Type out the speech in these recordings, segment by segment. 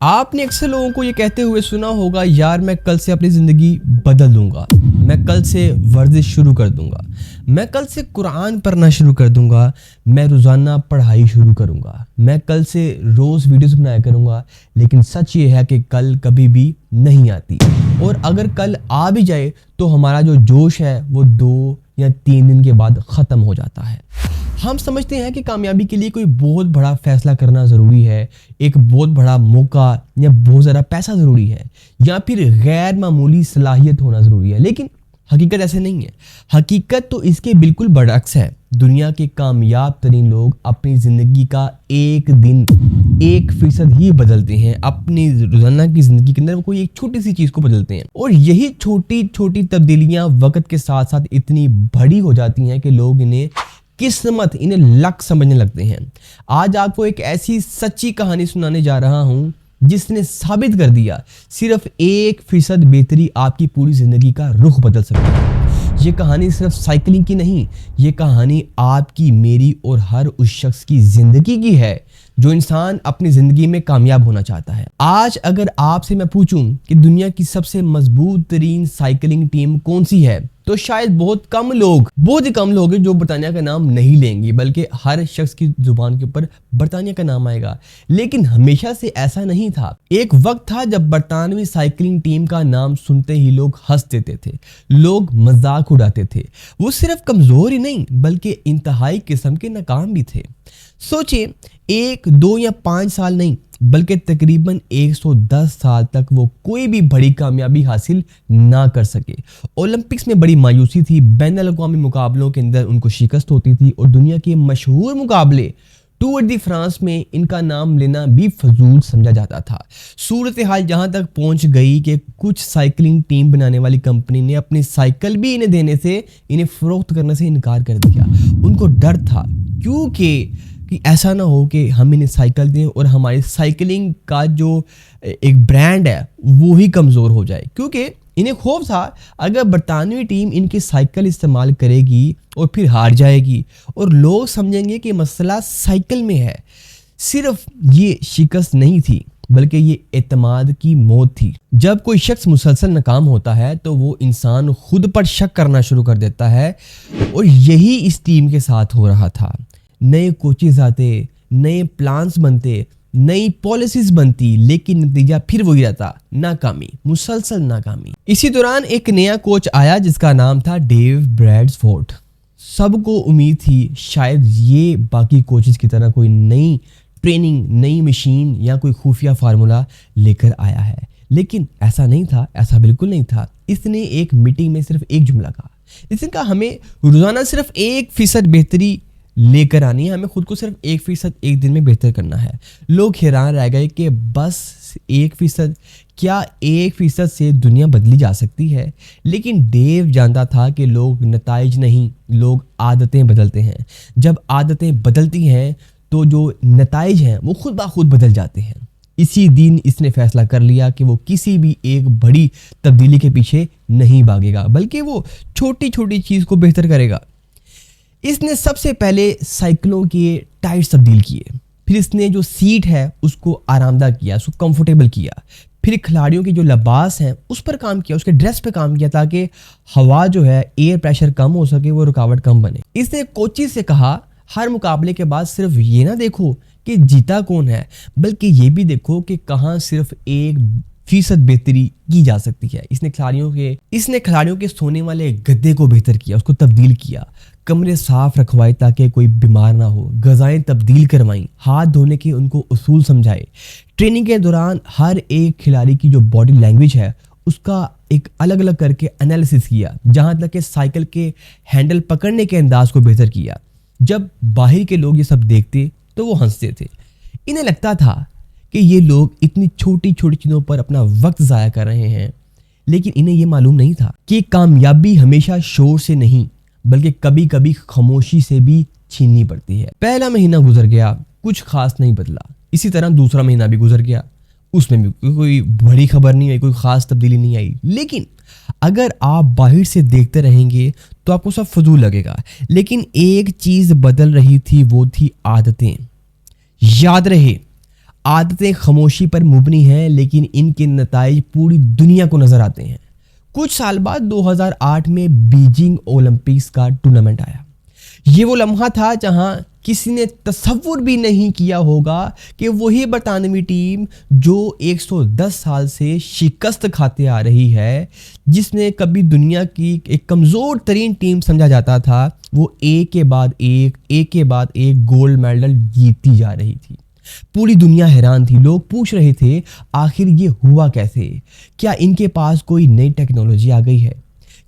آپ نے اکثر لوگوں کو یہ کہتے ہوئے سنا ہوگا، یار میں کل سے اپنی زندگی بدل دوں گا، میں کل سے ورزش شروع کر دوں گا، میں کل سے قرآن پڑھنا شروع کر دوں گا، میں روزانہ پڑھائی شروع کروں گا، میں کل سے روز ویڈیوز بنایا کروں گا۔ لیکن سچ یہ ہے کہ کل کبھی بھی نہیں آتی، اور اگر کل آ بھی جائے تو ہمارا جو جوش ہے وہ 2 یا 3 دن کے بعد ختم ہو جاتا ہے۔ ہم سمجھتے ہیں کہ کامیابی کے لیے کوئی بہت بڑا فیصلہ کرنا ضروری ہے، ایک بہت بڑا موقع یا بہت زیادہ پیسہ ضروری ہے، یا پھر غیر معمولی صلاحیت ہونا ضروری ہے، لیکن حقیقت ایسے نہیں ہے۔ حقیقت تو اس کے بالکل برعکس ہے۔ دنیا کے کامیاب ترین لوگ اپنی زندگی کا 1 دن 1% ہی بدلتے ہیں، اپنی روزانہ کی زندگی کے اندر وہ کوئی ایک چھوٹی سی چیز کو بدلتے ہیں، اور یہی چھوٹی چھوٹی تبدیلیاں وقت کے ساتھ ساتھ اتنی بڑی ہو جاتی ہیں کہ لوگ انہیں قسمت، انہیں لک سمجھنے لگتے ہیں۔ آج آپ کو ایک ایسی سچی کہانی سنانے جا رہا ہوں جس نے ثابت کر دیا صرف 1% بہتری آپ کی پوری زندگی کا رخ بدل سکتی ہے۔ یہ کہانی صرف سائیکلنگ کی نہیں، یہ کہانی آپ کی، میری اور ہر اس شخص کی زندگی کی ہے جو انسان اپنی زندگی میں کامیاب ہونا چاہتا ہے۔ آج اگر آپ سے میں پوچھوں کہ دنیا کی سب سے مضبوط ترین سائیکلنگ ٹیم کون سی ہے، تو شاید بہت ہی کم لوگ ہیں جو برطانیہ کا نام نہیں لیں گے، بلکہ ہر شخص کی زبان کے اوپر برطانیہ کا نام آئے گا۔ لیکن ہمیشہ سے ایسا نہیں تھا۔ ایک وقت تھا جب برطانوی سائیکلنگ ٹیم کا نام سنتے ہی لوگ ہنس دیتے تھے، لوگ مذاق اڑاتے تھے۔ وہ صرف کمزور ہی نہیں بلکہ انتہائی قسم کے ناکام بھی تھے۔ سوچیں، 1، 2 یا 5 سال نہیں بلکہ تقریباً 110 سال تک وہ کوئی بھی بڑی کامیابی حاصل نہ کر سکے۔ اولمپکس میں بڑی مایوسی تھی، بین الاقوامی مقابلوں کے اندر ان کو شکست ہوتی تھی، اور دنیا کے مشہور مقابلے ٹور دی فرانس میں ان کا نام لینا بھی فضول سمجھا جاتا تھا۔ صورتحال جہاں تک پہنچ گئی کہ کچھ سائیکلنگ ٹیم بنانے والی کمپنی نے اپنی سائیکل بھی انہیں دینے سے، انہیں فروخت کرنے سے انکار کر دیا۔ ان کو ڈر تھا کہ ایسا نہ ہو کہ ہم انہیں سائیکل دیں اور ہماری سائیکلنگ کا جو ایک برانڈ ہے وہی کمزور ہو جائے، کیونکہ انہیں خوف تھا اگر برطانوی ٹیم ان کی سائیکل استعمال کرے گی اور پھر ہار جائے گی اور لوگ سمجھیں گے کہ مسئلہ سائیکل میں ہے۔ صرف یہ شکست نہیں تھی بلکہ یہ اعتماد کی موت تھی۔ جب کوئی شخص مسلسل ناکام ہوتا ہے تو وہ انسان خود پر شک کرنا شروع کر دیتا ہے، اور یہی اس ٹیم کے ساتھ ہو رہا تھا۔ نئے کوچز آتے، نئے پلانز بنتے، نئی پالیسیز بنتی، لیکن نتیجہ پھر وہی رہتا، ناکامی، مسلسل ناکامی۔ اسی دوران ایک نیا کوچ آیا جس کا نام تھا ڈیو بریڈفورڈ۔ سب کو امید تھی شاید یہ باقی کوچز کی طرح کوئی نئی ٹریننگ، نئی مشین یا کوئی خفیہ فارمولا لے کر آیا ہے، لیکن ایسا نہیں تھا، ایسا بالکل نہیں تھا۔ اس نے ایک میٹنگ میں صرف ایک جملہ کہا، اس نے کہا ہمیں روزانہ صرف 1% بہتری لے کر آنی ہے، ہمیں خود کو صرف 1% ایک دن میں بہتر کرنا ہے۔ لوگ حیران رہ گئے کہ بس 1%، کیا 1% سے دنیا بدلی جا سکتی ہے؟ لیکن ڈیو جانتا تھا کہ لوگ نتائج نہیں، لوگ عادتیں بدلتے ہیں۔ جب عادتیں بدلتی ہیں تو جو نتائج ہیں وہ خود بخود بدل جاتے ہیں۔ اسی دن اس نے فیصلہ کر لیا کہ وہ کسی بھی ایک بڑی تبدیلی کے پیچھے نہیں بھاگے گا، بلکہ وہ چھوٹی چھوٹی چیز کو بہتر کرے گا۔ اس نے سب سے پہلے سائیکلوں کے ٹائرز تبدیل کیے، پھر اس نے جو سیٹ ہے اس کو آرام دہ کیا، اس کو کمفرٹیبل کیا، پھر کھلاڑیوں کے جو لباس ہیں اس پر کام کیا، اس کے ڈریس پہ کام کیا تاکہ ہوا جو ہے، ایئر پریشر کم ہو سکے، وہ رکاوٹ کم بنے۔ اس نے کوچز سے کہا ہر مقابلے کے بعد صرف یہ نہ دیکھو کہ جیتا کون ہے، بلکہ یہ بھی دیکھو کہ کہاں صرف 1% بہتری کی جا سکتی ہے۔ اس نے کھلاڑیوں کے سونے والے گدے کو بہتر کیا، اس کو تبدیل کیا، کمرے صاف رکھوائے تاکہ کوئی بیمار نہ ہو، غذائیں تبدیل کروائیں، ہاتھ دھونے کے ان کو اصول سمجھائے۔ ٹریننگ کے دوران ہر ایک کھلاڑی کی جو باڈی لینگویج ہے اس کا ایک الگ الگ کر کے انالیسس کیا، جہاں تک کہ سائیکل کے ہینڈل پکڑنے کے انداز کو بہتر کیا۔ جب باہر کے لوگ یہ سب دیکھتے تو وہ ہنستے تھے، انہیں لگتا تھا کہ یہ لوگ اتنی چھوٹی چھوٹی چیزوں پر اپنا وقت ضائع کر رہے ہیں، لیکن انہیں یہ معلوم نہیں تھا کہ کامیابی ہمیشہ شور سے نہیں بلکہ کبھی کبھی خاموشی سے بھی چھیننی پڑتی ہے۔ پہلا مہینہ گزر گیا، کچھ خاص نہیں بدلا۔ اسی طرح دوسرا مہینہ بھی گزر گیا، اس میں بھی کوئی بڑی خبر نہیں آئی، کوئی خاص تبدیلی نہیں آئی۔ لیکن اگر آپ باہر سے دیکھتے رہیں گے تو آپ کو سب فضول لگے گا، لیکن ایک چیز بدل رہی تھی، وہ تھی عادتیں۔ یاد رہے، عادتیں خاموشی پر مبنی ہیں لیکن ان کے نتائج پوری دنیا کو نظر آتے ہیں۔ کچھ سال بعد 2008 میں بیجنگ اولمپکس کا ٹورنامنٹ آیا۔ یہ وہ لمحہ تھا جہاں کسی نے تصور بھی نہیں کیا ہوگا کہ وہی برطانوی ٹیم جو 110 سال سے شکست کھاتے آ رہی ہے، جس نے کبھی دنیا کی ایک کمزور ترین ٹیم سمجھا جاتا تھا، وہ ایک کے بعد ایک گولڈ میڈل جیتتی جا رہی تھی۔ پوری دنیا حیران تھی، لوگ پوچھ رہے تھے آخر یہ ہوا کیسے؟ کیا ان کے پاس کوئی نئی ٹیکنالوجی آ گئی ہے؟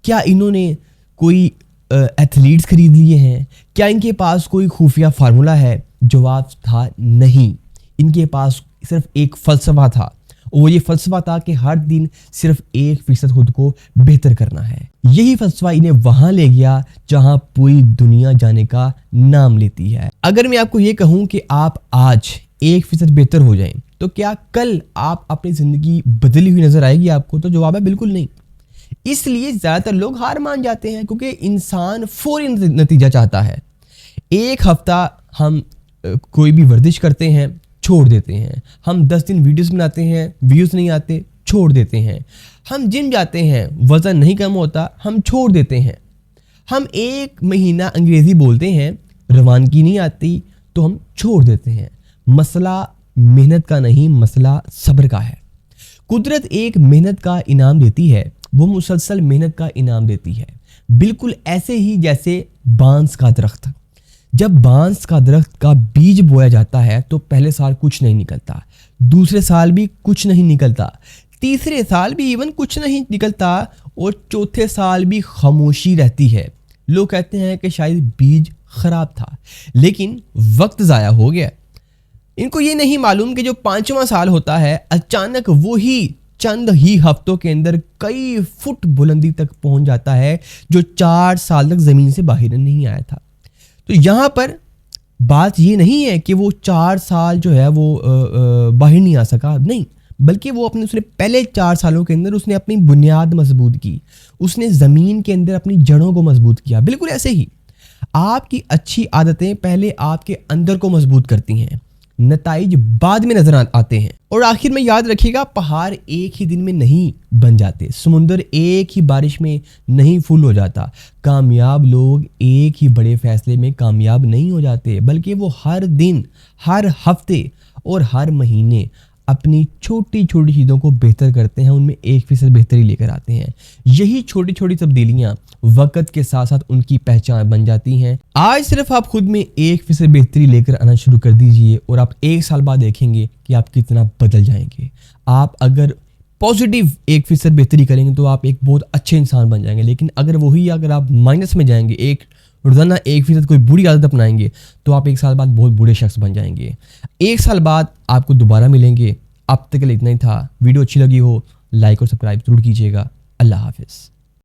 کیا انہوں نے کوئی ایتھلیٹس خرید لیے ہیں؟ کیا ان کے پاس کوئی خفیہ فارمولا ہے؟ جواب تھا نہیں، ان کے پاس صرف ایک فلسفہ تھا، اور یہ فلسفہ تھا کہ ہر دن صرف 1% خود کو بہتر کرنا ہے۔ یہی فلسفہ انہیں وہاں لے گیا جہاں پوری دنیا جانے کا نام لیتی ہے۔ اگر میں آپ کو یہ کہوں کہ آپ آج 1% بہتر ہو جائیں تو کیا کل آپ اپنی زندگی بدلی ہوئی نظر آئے گی آپ کو؟ تو جواب ہے بالکل نہیں۔ اس لیے زیادہ تر لوگ ہار مان جاتے ہیں کیونکہ انسان فوری نتیجہ چاہتا ہے۔ ایک ہفتہ ہم کوئی بھی ورزش کرتے ہیں، چھوڑ دیتے ہیں۔ ہم 10 دن ویڈیوز بناتے ہیں، ویوز نہیں آتے، چھوڑ دیتے ہیں۔ ہم جم جاتے ہیں، وزن نہیں کم ہوتا، ہم چھوڑ دیتے ہیں۔ ہم 1 مہینہ انگریزی بولتے ہیں، روانگی نہیں آتی تو ہم چھوڑ دیتے ہیں۔ مسئلہ محنت کا نہیں، مسئلہ صبر کا ہے۔ قدرت ایک محنت کا انعام دیتی ہے، وہ مسلسل محنت کا انعام دیتی ہے، بالکل ایسے ہی جیسے بانس کا درخت۔ جب بانس کا درخت کا بیج بویا جاتا ہے تو پہلے سال کچھ نہیں نکلتا، دوسرے سال بھی کچھ نہیں نکلتا، تیسرے سال بھی ایون کچھ نہیں نکلتا، اور چوتھے سال بھی خاموشی رہتی ہے۔ لوگ کہتے ہیں کہ شاید بیج خراب تھا، لیکن وقت ضائع ہو گیا۔ ان کو یہ نہیں معلوم کہ جو 5واں سال ہوتا ہے، اچانک وہی چند ہی ہفتوں کے اندر کئی فٹ بلندی تک پہنچ جاتا ہے جو 4 سال تک زمین سے باہر نہیں آیا تھا۔ تو یہاں پر بات یہ نہیں ہے کہ وہ 4 سال جو ہے وہ باہر نہیں آ سکا، نہیں، بلکہ وہ اس نے پہلے 4 سالوں کے اندر اس نے اپنی بنیاد مضبوط کی، اس نے زمین کے اندر اپنی جڑوں کو مضبوط کیا۔ بالکل ایسے ہی آپ کی اچھی عادتیں پہلے آپ کے اندر کو مضبوط کرتی ہیں، نتائج بعد میں نظر آتے ہیں۔ اور آخر میں یاد رکھیے گا، پہاڑ ایک ہی دن میں نہیں بن جاتے، سمندر ایک ہی بارش میں نہیں فل ہو جاتا، کامیاب لوگ ایک ہی بڑے فیصلے میں کامیاب نہیں ہو جاتے، بلکہ وہ ہر دن، ہر ہفتے اور ہر مہینے اپنی چھوٹی چھوٹی چیزوں کو بہتر کرتے ہیں، ان میں 1% بہتری لے کر آتے ہیں۔ یہی چھوٹی چھوٹی تبدیلیاں وقت کے ساتھ ساتھ ان کی پہچان بن جاتی ہیں۔ آج صرف آپ خود میں 1% بہتری لے کر آنا شروع کر دیجئے، اور آپ 1 سال بعد دیکھیں گے کہ آپ کتنا بدل جائیں گے۔ آپ اگر پازیٹیو 1% بہتری کریں گے تو آپ ایک بہت اچھے انسان بن جائیں گے، لیکن اگر آپ مائنس میں جائیں گے، روزانہ 1% کوئی بری عادت اپنائیں گے، تو آپ 1 سال بعد بہت برے شخص بن جائیں گے۔ 1 سال بعد آپ کو دوبارہ ملیں گے۔ اب تک کے لیے اتنا ہی تھا۔ ویڈیو اچھی لگی ہو، لائک اور سبسکرائب ضرور کیجیے گا۔ اللہ حافظ۔